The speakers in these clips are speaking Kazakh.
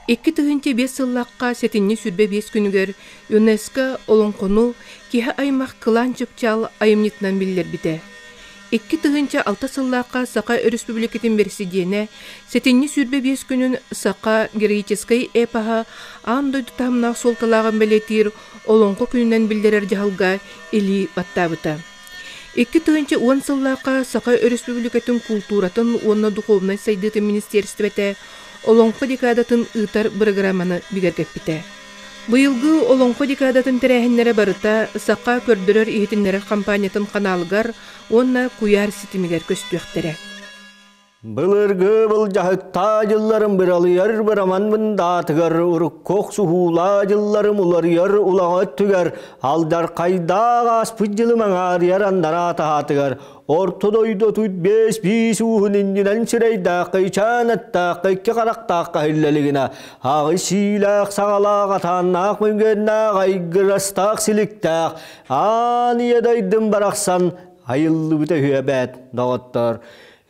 2 тыгынча 5 сыллаққа сетинни сүрбе 5 күнігер ЮНЕСКО олонқону киһи аймақ кылан чыпчал айымнитнан биллер бите. 2 тыгынча 6 сыллаққа Сақа Республикатын берсидиене сетинни сүрбе 5 күнін Сақа героической эпаха андойду тамнақ солталағын белетир олонқо күнінен билдерер жахалга или баттабыта. 2 тыгынча 10 сыллаққа Сақа Республикатын культуратын онна духовной сайдыты министерствете олонқо декадатын ытар программаны бигергеппите. Быйылгы олонқо декадатын тәрәһиннәре барыта Сақа көрдөрөр ихитиннәре компаниятын каналыгар онна куяр ситимигер көстүөхтере. Былыргы бұл жахытта жылларым бір алыяр бір аман мындатыгар, ұрық коқ суhula жылларым уларыяр улаға өттігер, алдар қайдағы аспыд жылы маңар ярандара тағатыгар, ортодойды тұйт бес бейс уғын индінен сірейдақ, қайчанаттақ, қайке қарақтақ қайыллелігіне, ағы силақ сағалақ атаннақ мүнгеннақ, айгырастақ сіліктақ, аниядайдың барақсан, айылы бүті хүйәбәт дағыттар.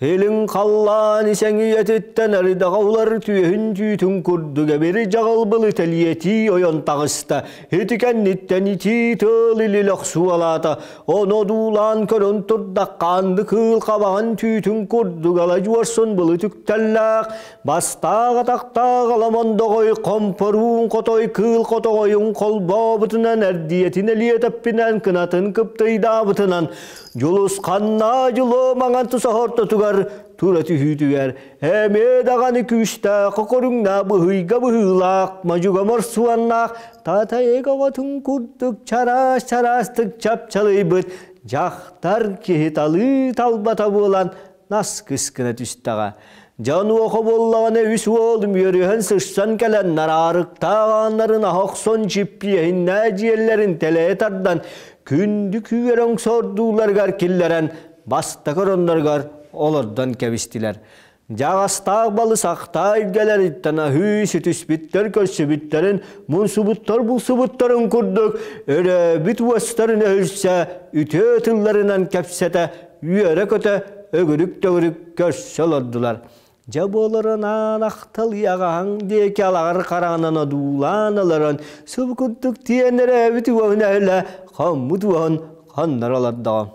Елін қаллан исәңі ететтен әрідағы олар түйін түйтін күрдіге бері жағыл бұл тәлиеті ойын тағысты. Етікен ниттен ити төл-илілік су алады. Оны дулан көрін тұрдақ қанды қыл қабағын түйтін күрдіге ала жуарсын бұл түктәлләқ. Бастағы тақтағы аламанды қой қомпыруын қотой қыл қотойын қолба бұтынан әрдиетін әлиетіппінен кінатын күптейда бұтынан. Жұлыс қанна жылы маңан тұса хорты тұғар, тұра түйітігер. Әмедағаны күшті қоқырыңна бұхыйға бұхылақ, мажуға морсуаннақ, татайға ғатын күрдік чарас-чарастық чапчалый бұд, жақтар кехеталы талбата болан нас кіскіні түстіға. Жану оқы боллағаны үс олым өріхін сышсан кәлін нарарықтағанларын ақсон жіппейін нәжиелерін тәлетардан күнді күйерің сордуларғар келлерін баста көронларғар олардан кәбістілер. Жағастақ балы сақта үлгелер иттана хүйсі түспіттер көсібіттерін мұн сұбыттар бұл сұбыттарын күрдік, өрі бүт уастарын өрсе үте тылларынан кәпсеті үйері көті өгірік-төгірік көсі олардылар. Жаболарынан ақтал яғаң деке алағыр қарағынан адулан аларын сұб күрдік тиенері бүті өңін әлі қамыд өңін қандар аладдағым.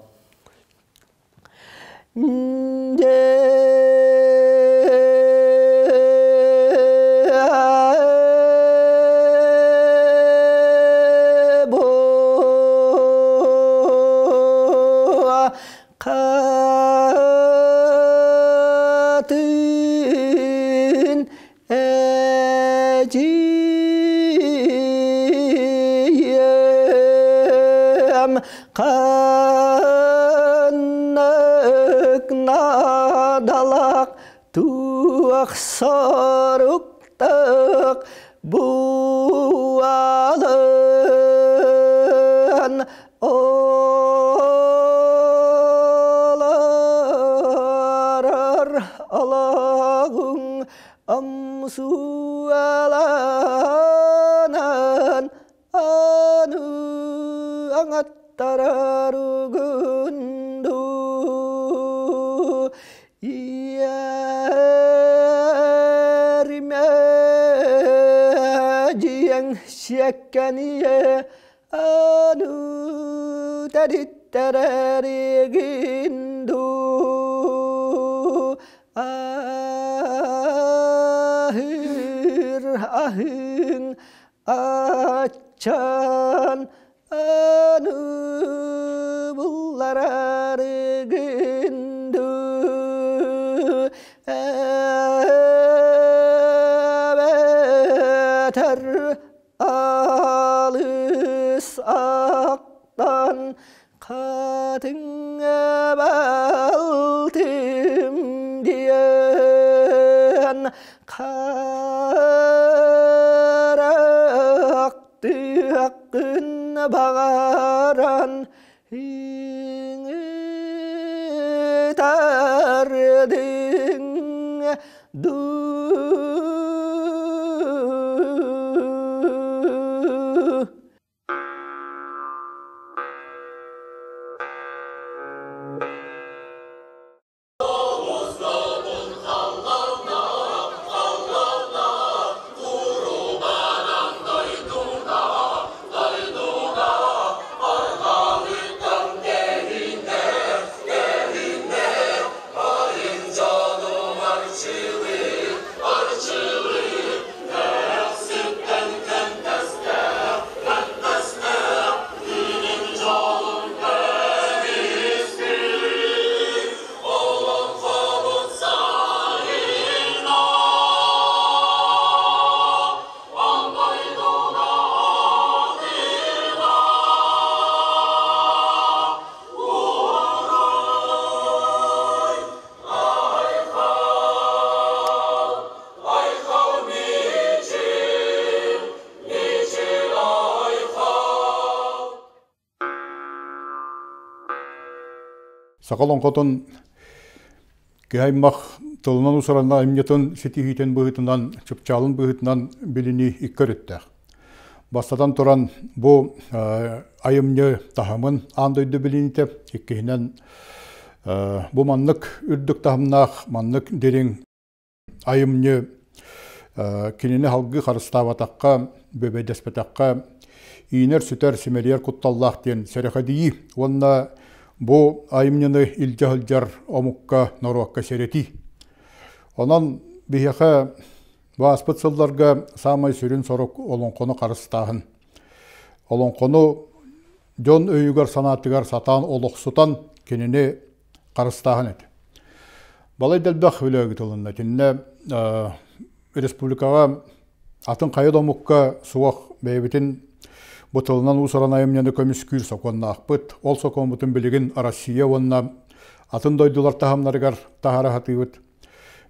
Қанық надалақ туақ сарықтық буалын оларар алағың амсу аланан аны аңат Tararugundu Yarime Jiyang Syakaniya Anu Taditararigindu Ahir Acan anu bullararıgındı beter alыс aktan katınga baltım diyen karaktı hakkın bağıran tardın Сақалон қотын кәймақ тылынан ұсырана имнетін сетихитен бұғытынан, чыпчалын бұғытынан біліні иккөріттәқ. Бастадан тұран бұл айымны тахамын андойды білінті, еккейінен бұл маннық үрдік тахымнақ, маннық дерің айымны кенені халғы қарыставатаққа, бөбейдеспетаққа, иінер сүтер семерер құтталлақ ден сәріқадейі, онына бұл айымныны илжа-хылжар омыққа наруаққа сәреті. Онан бейеқа Васпыт сылларға самай сүрін сорок олонқону қарыстағын. Олонқону жон өйігер санатығар сатан олықсутан кеніне қарыстағын еді. Балай дәлбәқ өлігі тұлынна. Тінне республикаға атын қайыд омыққа суақ бәйбітін бұтылынан ұсыран айымнені көміс күйір соқонна ақпыт. Ол соқон бұтын білігін Россия онна атын дойдылар тахамнарығар тахара хатығыт.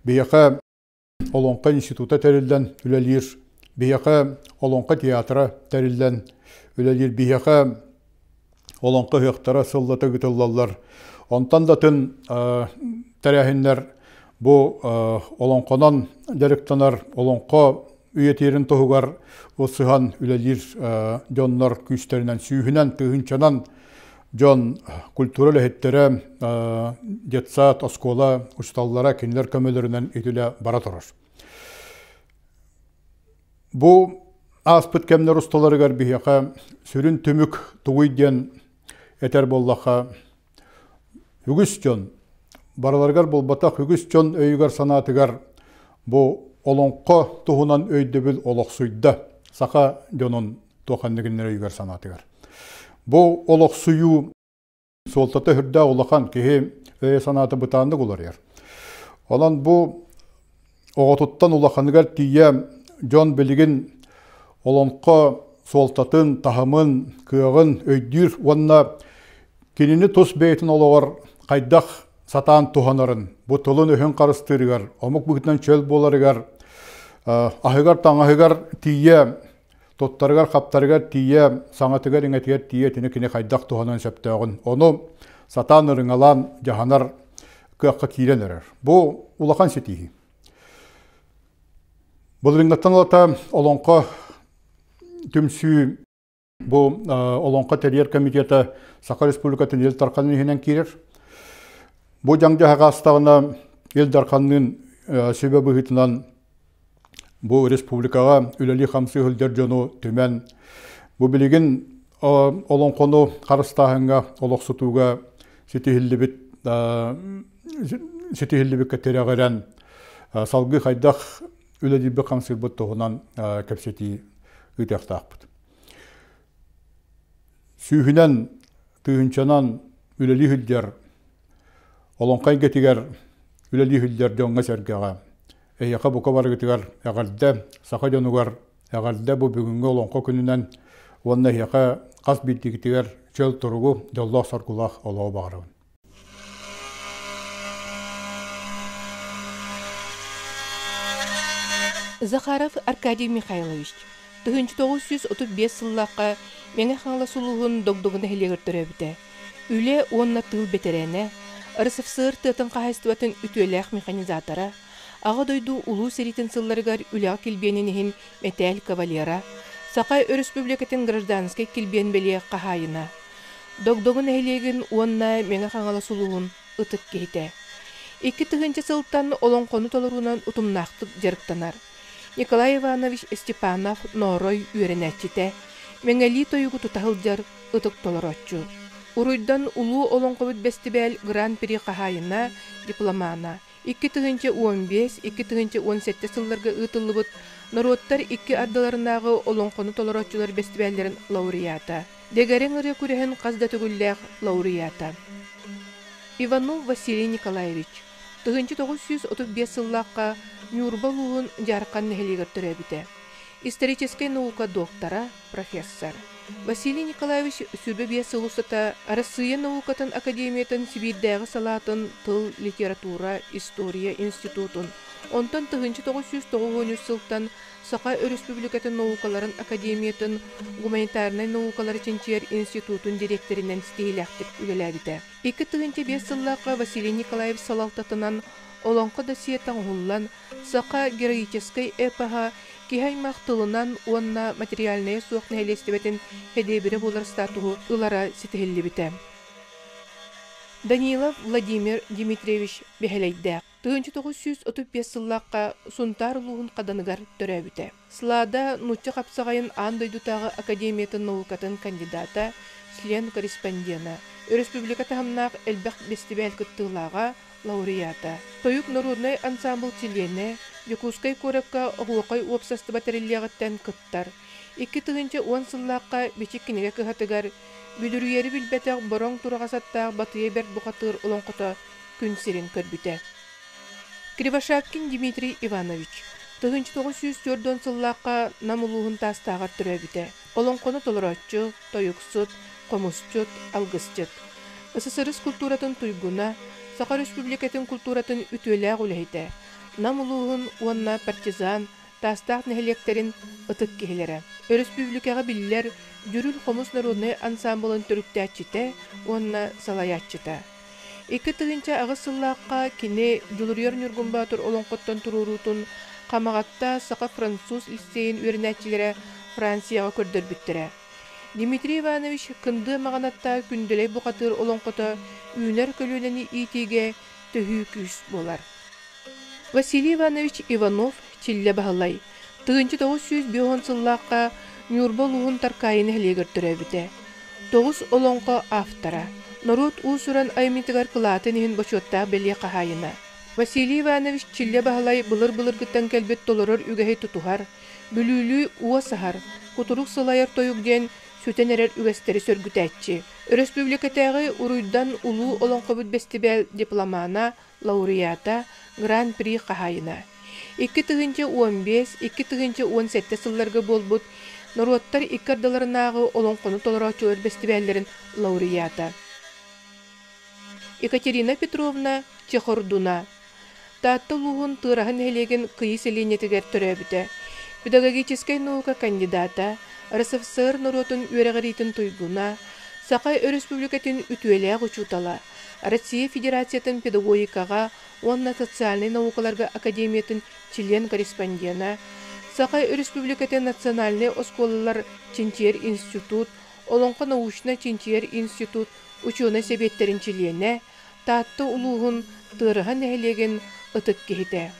Бейеқа Олонқа института тәрілден үләлер, бейеқа Олонқа театра тәрілден үләлер, бейеқа Олонқа хықтара сыллаты күтіллалар. Онтан датын тәрәхінлер бұл Олонқанан дәріктанар, Олонқа үйетерін тұғығар осыған үләлер жонлар күстерінен сүйінен, тұғынчанан жон культура ләхеттері детсат, оскола, ұсталлара, кенлер көмелерінен етілі бара тұрар. Бұл аспыт кемнер ұсталарығар бейеқа сүрін түмік тұғыйден әтер боллаға үгіс жон, бараларғар болбатақ үгіс жон өйігар санатығар бұл олонқы тұғынан өйді біл олықсуйда сақа жонын тоқанлығынлер өйігар санатығар. Бұл олық суyu солтаты хүрді олақан кеге өйе санаты бұтанды олар ер. Олан бұл оғытыттан олақанығар тие жон білігін олонқы солтатын, тахымын, күйіғын өйдір, онына кенені тұс бейтін олығар қайдақ сатан туғанарын, бұтылын өйін қарыстырығар, омық бұғытынан чөл боларығар, ахығар таңағығар тие Тоттарығар, қаптарығар тие, саңатығар еңетігер тие, тені кені қайдақ туғанын сөптеуғын. Оны сатан ұрыңалан жағанар көққа кейлен өрір. Бұл ұлақан сетейі. Бұл рыңғаттан олата олонқа түмсі бұл олонқа тәрер комитеті Сақа Республикатын ел тарқанын енен керер. Бұл жаңды ағастағына ел тарқанын сөбе бұғытынан Бұл республикаға үләлі қамсы үлдер жону төмен. Бұл білеген олонқону қарыстағынға, олықсытуға сетихілі кәттері ағыран салғы қайдақ үләлі бі қамсы бұд тұғынан кәпсеті ұйтақтақ бұд. Сүйінен, тұйынчанан үләлі үлдер, олонқай кетігер үләлі үлдер жоңға сәргеға. Эйяқа бұқа барғытығар әғалді, сақа жонуғар әғалді бұл бүгінгі олонқы күнінен онына эйяқа қас бейттігітігер чөл тұрғы жоллақ сарқулақ олауы бағырауын. Захаров Аркадий Михайлович 1935 сыллаққа меңе қаңла сұлуғын догдогыны хелегір түрәбіті. Үле онына тыл бетерәне, ырысыфсыр тұтын қағайстуатын үтөләқ механизатора, Аға дойду улу серитін сылларығар үліға келбенінігін Метәл Кавалера, Сақай Республикатын гражданский келбен беле қағайына. Догдогын әйлегін онына меңе қаңала сұлуғын ұтып кейті. 2 тығынчы сылттан олонқону толыруынан ұтымнақтық жарықтанар. Николай Иванович Степанов Норой үйренәтчіте, меңәлі тойығы тұтағылдар ұтық толыротчу. Уруйдан улу олонқобыт бәстібәл гран-при қағайына дипломана. 2-15, 2-17 сылларға ұтылыбыт, народтар 2 ардыларынағы олонқону толыротчулар бәстібәлерін лауреата. Дегәрен ұры күреген қазда түгілләқ лауреата. Иванов Василий Николаевич, 1935 сыллаққа Нюрбалуын жарқан нәхелегір түрәбіті. Историческая наука доктора, профессор. Василий Николаевич сүрбе сылусыта Россия наукатын академиятын Сибирдәғы салатын тыл, литература, история институтын Онтан 1993 сылтан Сақа Республикатын наукаларын академиятын гуманитарный наукалар чинчер институтун директоринен стейләқтік үлеләбіті. 2005 сыллаққа Василий Николаев салалтатынан олонқы досие таңғылан Сақа героической эпоха кихаймақ тылынан онна материальная суақ нәйлестебетін хедебірі болар статуы ылара сетігілі біті. Данилов Владимир Дмитриевич бәхелейдәк. 1935 сыллаққа Сунтар луғын қаданыгар төрәбіті. Сылада нұтчы қапсағайын андойдутағы академиятын наукатын кандидата, член корреспондена. Республика тағымнақ әлбәқ бестебәл күттілаға лауреата. Тойук народный ансамбл чилене, Якускай коракка оғуақай опсасты батарелияғыттан күттар. 2010 сыллаққа бечек кенеге кығатыгар, бүдірүйері білбәтәқ бұрың тұрағасаттағы батыя берд бұқатыр олонқыта күн сирен көрбіті. Кривошапкин Дмитрий Иванович 1904 сыллаққа намылуғын тастағар түрәбіті. Олонқоны толырачы, тойықсыт, қомысчыт, алғысчыт. СССР культуратын туйгуна, Сақа Республикатын культуратын үтөләғ үләйті. Намылуғын уанна партизан, тастақ нәхелектерін ытық кехелері. Республикаға білілер жүріл қомыс народный ансамблын түріктәтчіті, уанна салаятчыта. 2 ағыз сыллаққа кене жүлірер нүргін батыр олонқоттан тұрурутын қамағатта Сақа француз лицейін өрінәтчілері Францияға көрдір біттірі. Дмитрий Иванович кынды мағанатта күнделей бұқатыр олонқота үйінер көлінені итеге төхі күс болар. Василий Иванович Иванов чилле бағалай. 1905 сыллаққа Нюрбол уғын таркайын әлегір түрәбіті. 9 олонқы автора. Народ усуран аймитыгар кылатын ихин бочоттаа беле қахайына. Василий Иванович чилле бағалай былыр-былыр гыттан кәлбет толорор үгәхей тутухар, бүлүлүү уа сахар, кутурук сылайар тойук ден сөтен әрер үгәстері сөргүтәтчі. Республикатағы уруйдан улуу олонқобыт бестебел дипломана, лауреата, гран-при қахайына. 2015-2017 сылларга болбут народтар иккардаларынағы олонқону толорачу бестебеллерин лауреата. Екатерина Петровна Чехордуна. Татты луғын тырағын әлеген күйі селенетігер түрәбіті. Педагогическай наука кандидата, РСФСР народын өрәғаритін туйгуна, Сақа Республикатын үтуеләғ учутала, Россия Федерациятын педагогикаға, онна социальный наукаларға академиятын член корреспондена, Сақа Республикатын национальный осколалар Чинчер институт, Олонқы научна Чинчер институт, ученый себеттерін чилене, татты улуғын тырыған әлеген ытык кехите.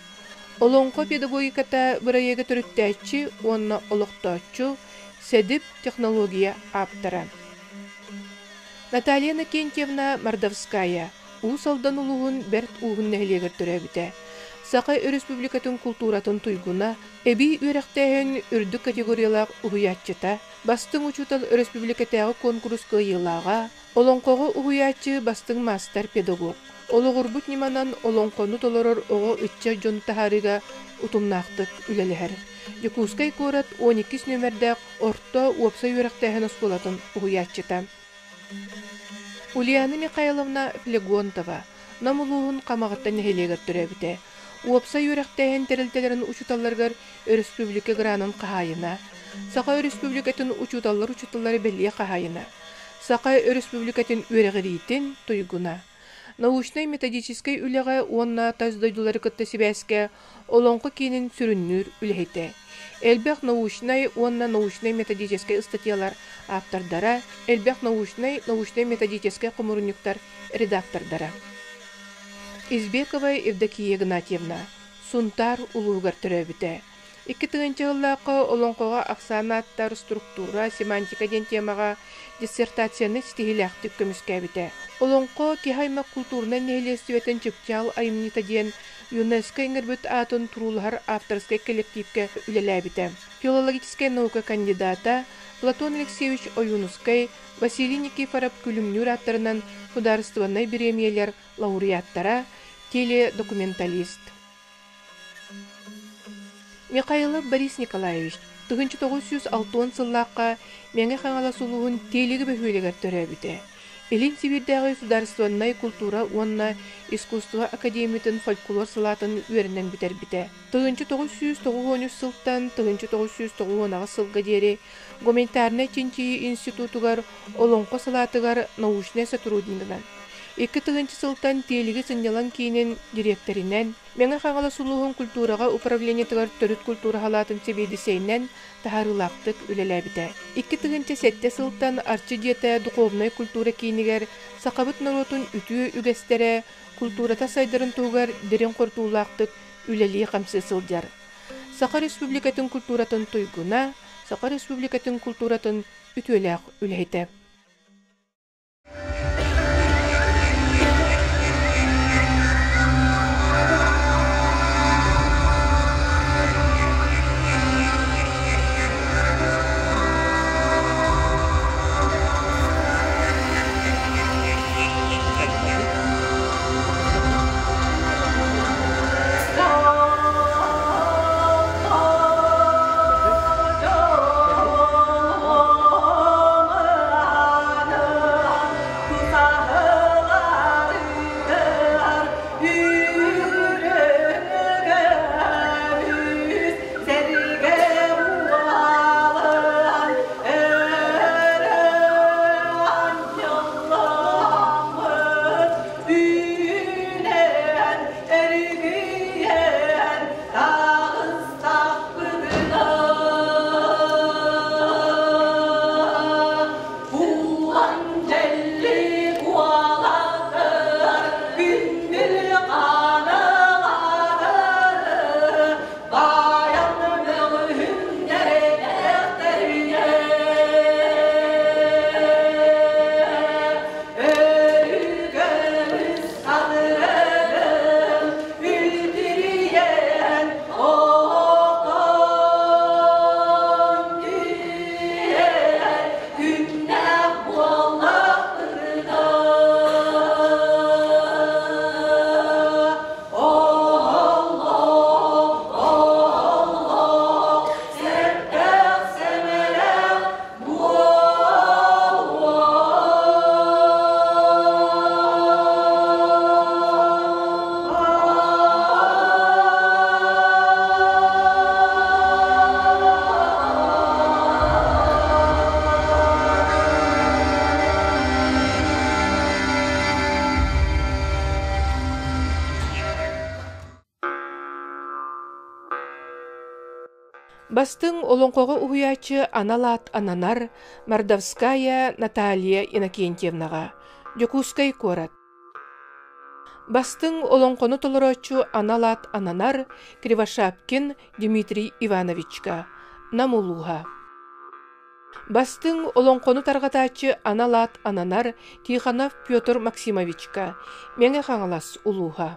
Олонқы педагогиката бірайеге түріктәтчі, онна олықтатчы, сәдіп технология аптара. Наталья Накентьевна Мордовская, ұсалдан улуғын бәрт уғын әлегір түрәбіті. Сақа Республикатын культуратын туйгуна, әбей өрәқтәйін үрді категориялақ ұғыятчыта, бастың учутал республикатағы конкурс күйілаға, олонқоғы ұғыятчы бастың мастер педагог. Олығырбут неманан олонқону толорор оғы үтча жон тахарыға ұтымнақтық үлелігер. Якускай корат 12 нөмердәк орто уапса өрәқтәйін осколатын ұғыятчыта. Ульяна Михайловна Флегонтова, намылуғын қамағыттан нәхелегір түрәбіті. Уапса өрәқтәйін тәрілтелерін учуталарғар республика гранын қағайына. Сақа Республикатын учуталары беле қағайына. Сақа Республикатын өрәғіритін туйгуна. Научной методической үліға онна таздойдулары күтті себәске олонқы кейінің сүріннүр үліхеті. Элбәқ научной онна научной методической статьялар автордара, элбәқ научной методической құмырынықтар редактордара. Избекова Евдокия Игнатьевна, Сунтар улуғар түрәбіті. 2000 жыллаққа олонқоға ақсанаттар структура, семантика ден темаға диссертацияны стихиляқтық көміскәбіті. Олонқо кехаймақ культурна нәйлестіветін чыпчал айымнита ден ЮНЕСКО еңірбіт атын турулғар авторскай коллективке үлеләбіті. Филологическая наука кандидата Платон Алексеевич Оюнускай, Василий Никифоров күлімнүр аттарынан хударстванай беремиелер лауреаттара, теледокументалист. Михайлов Борис Николаевич 1906 сыллаққа мәңі қаңала сұлуғын телегі бөхөлегер түрәбіті. Элин Сибирдәге Государственная культура уонна искусство академиятын фольклор салатын үеренен битер бите. 1993 сылтан 1990 сылга дери гуманитарный чинчи институтугар олонко салатыгар научный сотруднигынан. 2000 сылтан телиги сынялан кейінен директоринен, меңа қаңала сулуғын культураға управлениятыгар төрүт культура халатын себедисейнен тахарылақтык үлеләбіде. 2007 сылтан арчы диета духовной культура кейінігер сақабыт наротун үтүү үгестере культурата сайдарын туғар дерен қортуулақтык үлелі қамсы сылдар. Сақа республикатын культуратын туйгуна, Сақа республикатын культуратын үтүөләк үләйті. Бастың олонқоғы уhuячы Аналат Ананар Мордовская Наталья Иннокентьевнаға, Дёкускай корат. Бастың олонқоны толырочу Аналат Ананар Кривошапкин Дмитрий Ивановичка, Намулуға. Бастың олонқоны тарғатачы Аналат Ананар Тиханов Петр Максимовичка, Меңе қаңалас улуға.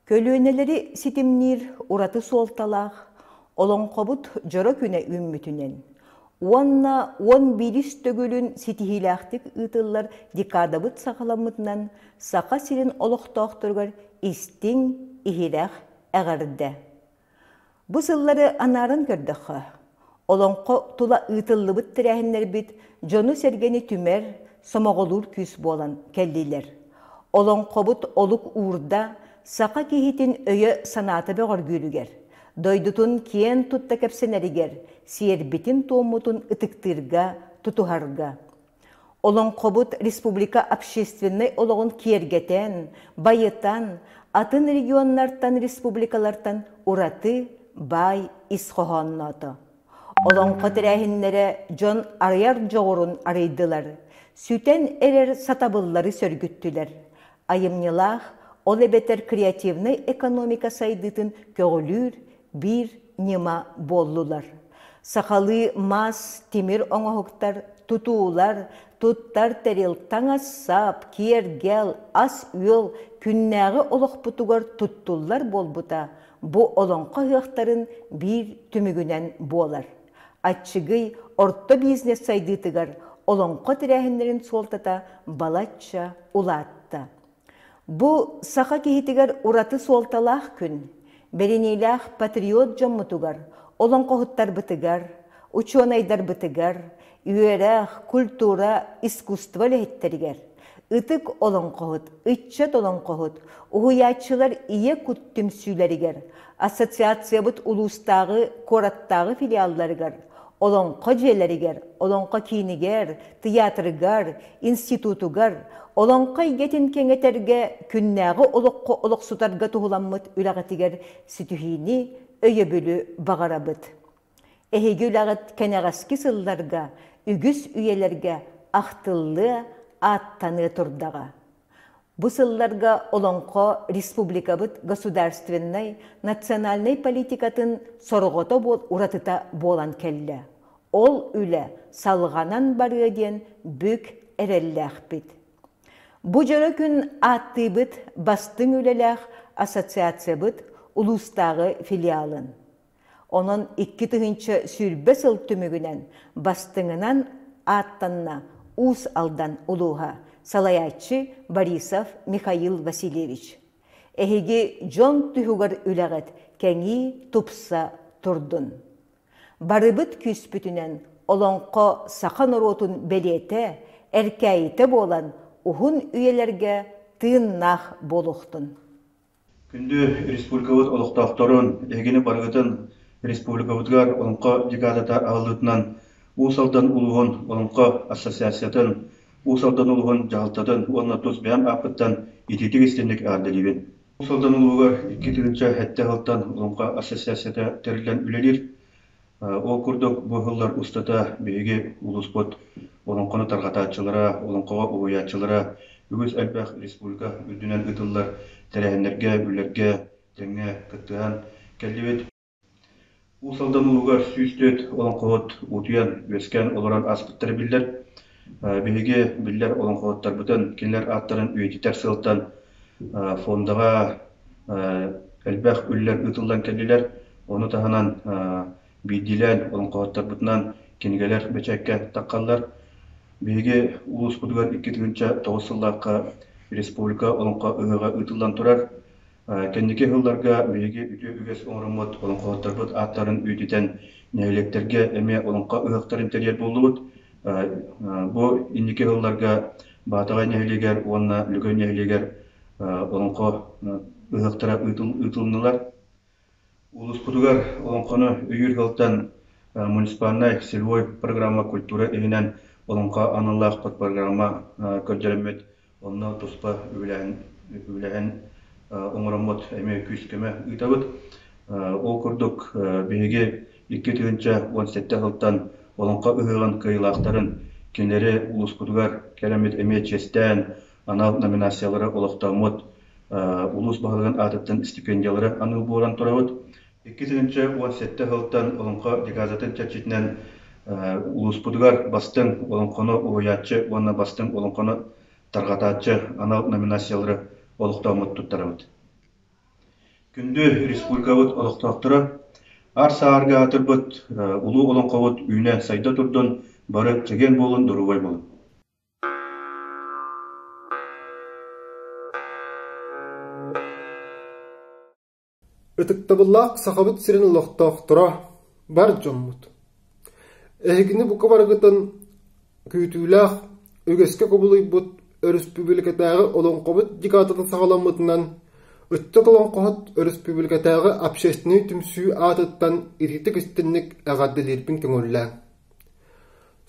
Kölüneleri sitimnir uratı soltalaq, olonqobut joro küne ümmütünen. Uanna 11 tөгülün sitihilaqtık ıtıllar dikadabıt saqalamıtnan saqa sirin oloqtoqturgar istin ihiraq əğirde. Bu sılları anarın gördüqü. Olonqo tula ıtıllıbıt tirahinler bit, jonu sergeni tümer, somoğulur küs bolan kelliler. Olonqobut oluk uğurda, saqa kehitin öyö sanatı beğor gülüger. Doydutun kien tutta kepseneriger, siyerbitin toğumutun ıtıktırga, tutuharga. Olonqobut Respublika Общественный oloğun kiergeten, bayıtan, atın regionlardan, respublikalardan uratı, bay, isqoğannato. Olonqo tirahinlere jon arayar joğurun araydılar. Süten erer satabılları sörgüttüler. Ayımnılaq, ol ebeter kreativny ekonomika saydıtın köğülür bir nima bollular. Sakalı mas, timir oňohuktar, tutuular, tuttar teril taňa sap, kiergel, as üyol, künnägi oloqputugar tuttullar bolbuta, bu olonqo hyaktarın bir tümügünen bolar. Atçıgıy orta biznes saydıtıgar, olonqo tirahinlerin soltata balatça ulatta. Bu saqa kehitigar uratı soltalaq gün, berinilaq patriot jommutugar, olonqohuttar bıtıgar, uçuonaydar bıtıgar, üyeraq, kultura, iskustva lehitteriger. Itık olonqohut, ıtçat olonqohut, uhuyatçılar iye kuttümsüleriger, asosiasiyabıt ulustağı, korattağı filiallarıgar, olonqo jeleriger, olonqo kiniger, tiyatrıgar, institutugar, olonqo getin kengeterge künnägi oloqqa oloqsutarga tuhulanmıt ülagatiger sütühini öyö bölü bagarabıt. Ehegi ülagıt kenagaski sıllarga, ügüs üyelerge ahtıllı attanı turdaga. Bu sıllarga olonqo respublikabıt государственный, naциональный politikatın sorgoto bol uratıta bolan kelle. Ol üle salganan barığı diyen bük erelläh bit. Bu jörö gün attıbıt bastın üleläh asosiasiyabıt ulustağı filialın. Onun 2 tığınçı sürbe sıl tümügünen bastıngınan attanna us aldan uluha salayatçı Borisov Mikhail Vasilyevich. Ehigi jon tühügar üleğet keňi tupsa turdun. Barıbıt küspütünen olonqo saqa norotun beliyete, erkäyite bolan uhun üyelerge tığınnaq boluqtun. Kündü Respublikabıt oloqtaqtorun, egini barıgıtın Respublikabıtgar olonqo dikadata ağılıtынан usaldan uluğun olonqo asosiasiyatın, usaldan uluğun jahaltatın, onna tuz bäm apıttan ititik istendik ardalibin. Usaldan uluğugar 2 tığınça hette hıltan olonqo asosiasiyata terilen ülelir. O kurduk bu hıllar ustata beygi uluspot olonqonu tarqatatçılara, olonqoga uyatçılara, ügüs elbaq Respublika üdünen ıtıllar terehenlerge, üllerge, teňe kıttıhan kellibet. Usaldan uluğar süstöt olonqogot utuyan vesken olaran aspıttары biller. Beygi biller olonqogottar bütün kinler attарын üyetiter sıltan fondaga elbaq üller ıtıldan kelliler. Onu tahanan bidilen olonqogottar bütünan kinigeler beçekke taqqallar. Beygi ulus budgar 2 tığınça 9 yıllaqqa Respublika olonqa ıhıga ıtıldan turar. Kendiki hıllarga beygi ütü üges oňrumut olonqogottar büt attарын üyetiten näýleklerge eme olonqa ıhıqtar interiyer bolubut. Bu indiki hıllarga bataga näýleger, onna lüge näýleger olonqa ıhıqtara ıtılnylar. Улус Кудугар олонқоны үйір ғылтан муниципальный сельвой программа культура evinen олонқа анылақ под программа көрджеремет онна туспа өвіләген оңырамот әме күскеме ұйтабыт. Ол күрдік бейге 2 түйінші 17 ғылтан олонқа ұғыған кыйлақтарын кенлері Улус Кудугар керемет әме честен анал номинациялары олықтамыт улус бағылған атыптың стипендиялары аныл болан тұрабыт. 2017 жылдан олонқа деказатын чачитнен Улус Кудугар бастың олонқоны уятчы, онна бастың олонқоны тарғатачы анал номинациялары олықтамыт тұттарабыт. Күндү республикабыт олохтоохтора ар саарга атырбыт улуу олонкобут үйүнэ сайда турдун бары чеген болун дурубай болун. Ытыктабыллаах сахабыт сирин олохтоохтора бар жоммут. Эхигини бука баргытын күүтүүлээх үгэске кобулуйбут республикатагы олонкобут дикататын сагаламмытынан Өттөт олонкохот республикатагы общественный түмсүү атыттан иритик истинник агаддылербин көңүлләң.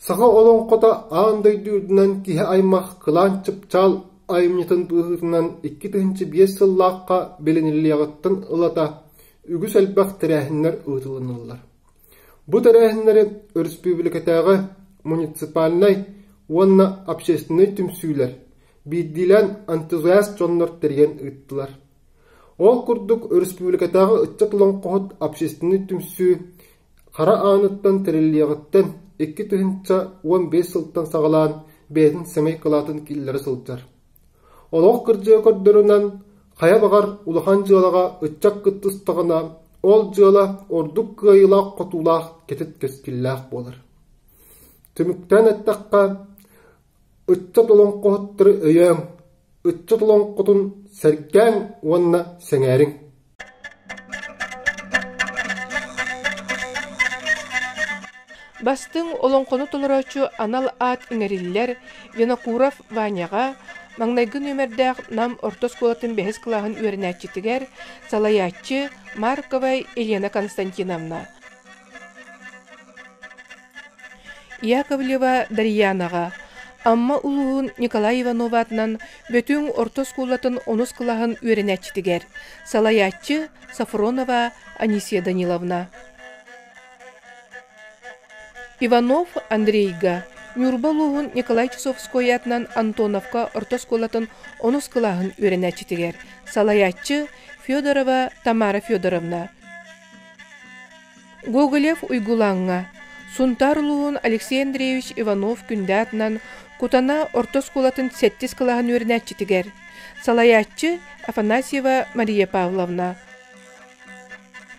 Сага олонкота аандай дүйдүнөн кихе аймах кылан чыпчал айымнытын быһытынан 2-5 сыллааққа белениллиягыттын ылата үгүс элбах тәрәһиннер ытылынылар. Бу тәрәһиннери республикатагы муниципальный уонна общественный түмсүүлер биддилен энтузиаст жоннор терген ыттылар. Ол курдук республикатагы ытчат олонкохот общественный түмсүү кара аныттан терелиягыттан 2-15 сылтан сагалаан бэдин семей кылатын киллери сылтар. Олох кыржыа көрдөрүнөн кая багар улахан жыалага ытчак кыттыстагына ол жыала ордук кыйылаак котулаах кетет кескиллаах болар. Түмүктен аттакка ытчат олонкохоттары өйөң, ытчат олонкотун сәргән уанна сәңәрин. Бастың олонкону толорочу анал ат иңериллер Винокуров Ваняга маңнайгы нөмердәк нам ортос колатын бәхес кылағын үйренәтчетігер салаятчы Марковай Елена Константиновна. Яковлева Дарьянаға Амма улуын Николай Ивановатынан бөтің ортос колатын онус кылағын үйренәтчетігер салаятчы Сафронова Анисия Даниловна. Иванов Андрейга Нюрбалуғын Николай Часовской атынан Антоновка ортос колатын онус кылағын үйренәтчетігер салаятчы Федорова Тамара Федоровна. Гоголев Уйгулаңға Сунтарлуғын Алексей Андреевич Иванов күнді атынан Кутана ортос колатын 7 кылағын үйренәтчетігер салаятчы Афанасьева Мария Павловна.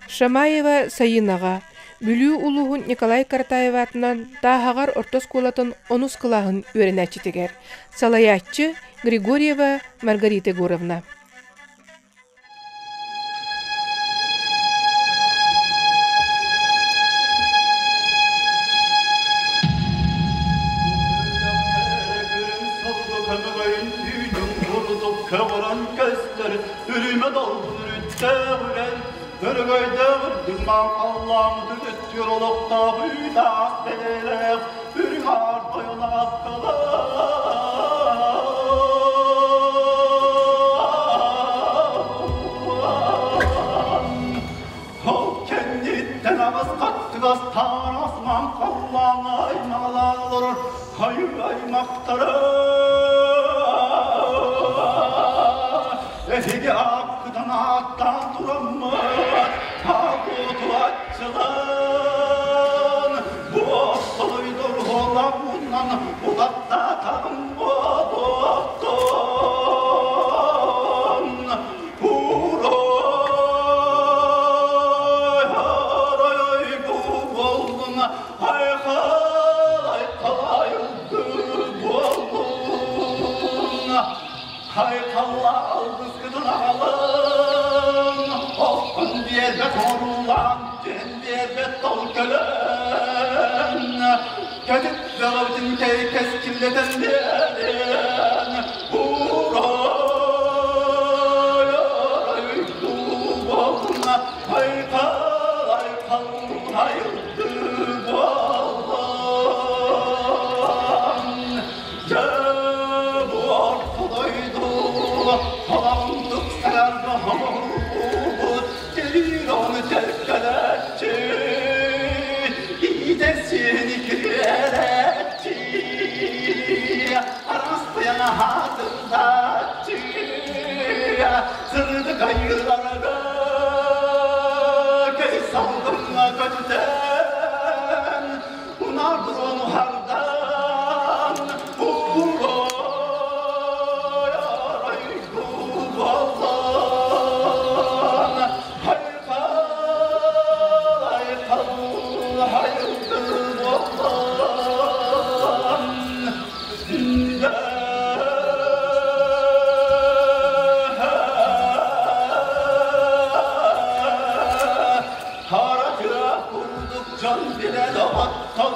Шамаева Саинаға Бүлүү улуғын Николай Картаева атынан тағағар ортос колатын онус кылағын үйренәтчетігер салаятчы Григорьева Маргарита Егоровна. Allah'ım tütüyor olukta büyüdağ belirler Ürgar boyuna akkalar O kenditten ağız kattı gastan Osman Allah'ına aymalar Hayır aymaktarı Ehidi hakkıdan hatta duramaz Hakutu açılan Bu oğluydur oğlamından Ulatta tağım o doktor Uroy haroy bu oldun Haykalay bu oldun Haykalla kızgıdın ağalın Olsun diye de korulan diye de tolkelen Kedip veravdin key keskilleten diyen Uroy bu oldun Haykalay bu oldun Bu ortadaydı Falandık selerdi hamur Gelir onu terkeletçi İyi de seni kireletçi Arastayana can bile dağıttın.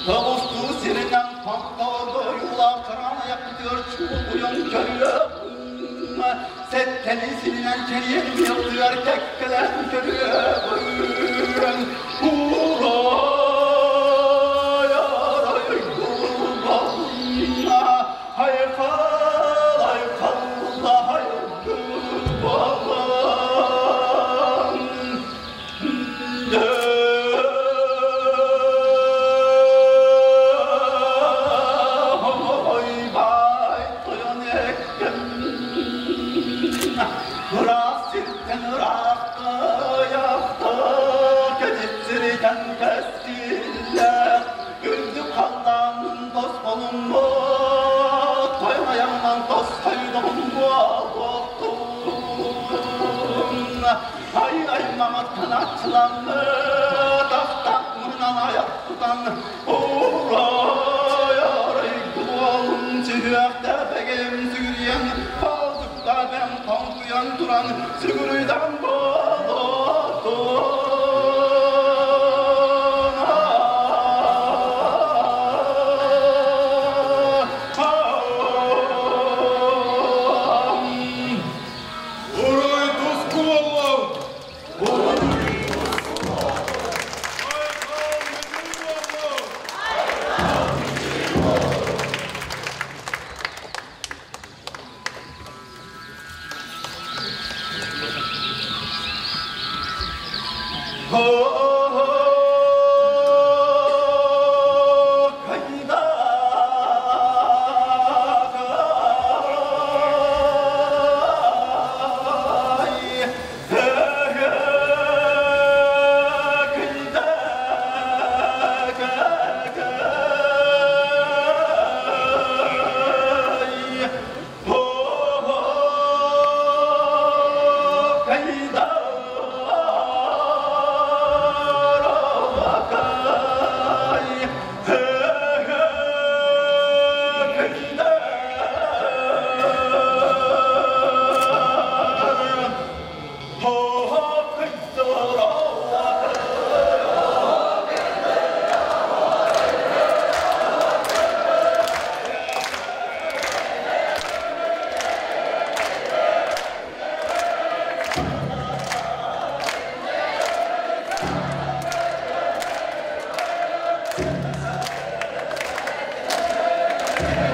Tavuslu sirinden pampalı yula kırana yapıyor çubuğun körüğüm. Setteni silinen keriyem yapıyor tekkelen körüğüm. Ay ay mama kanatçılandı, daftakmından ayak tutan, oray aray kulağım çiğekte begem sürüyen, kaldıkta ben tankuyan duran, sürüden balatın. Yeah.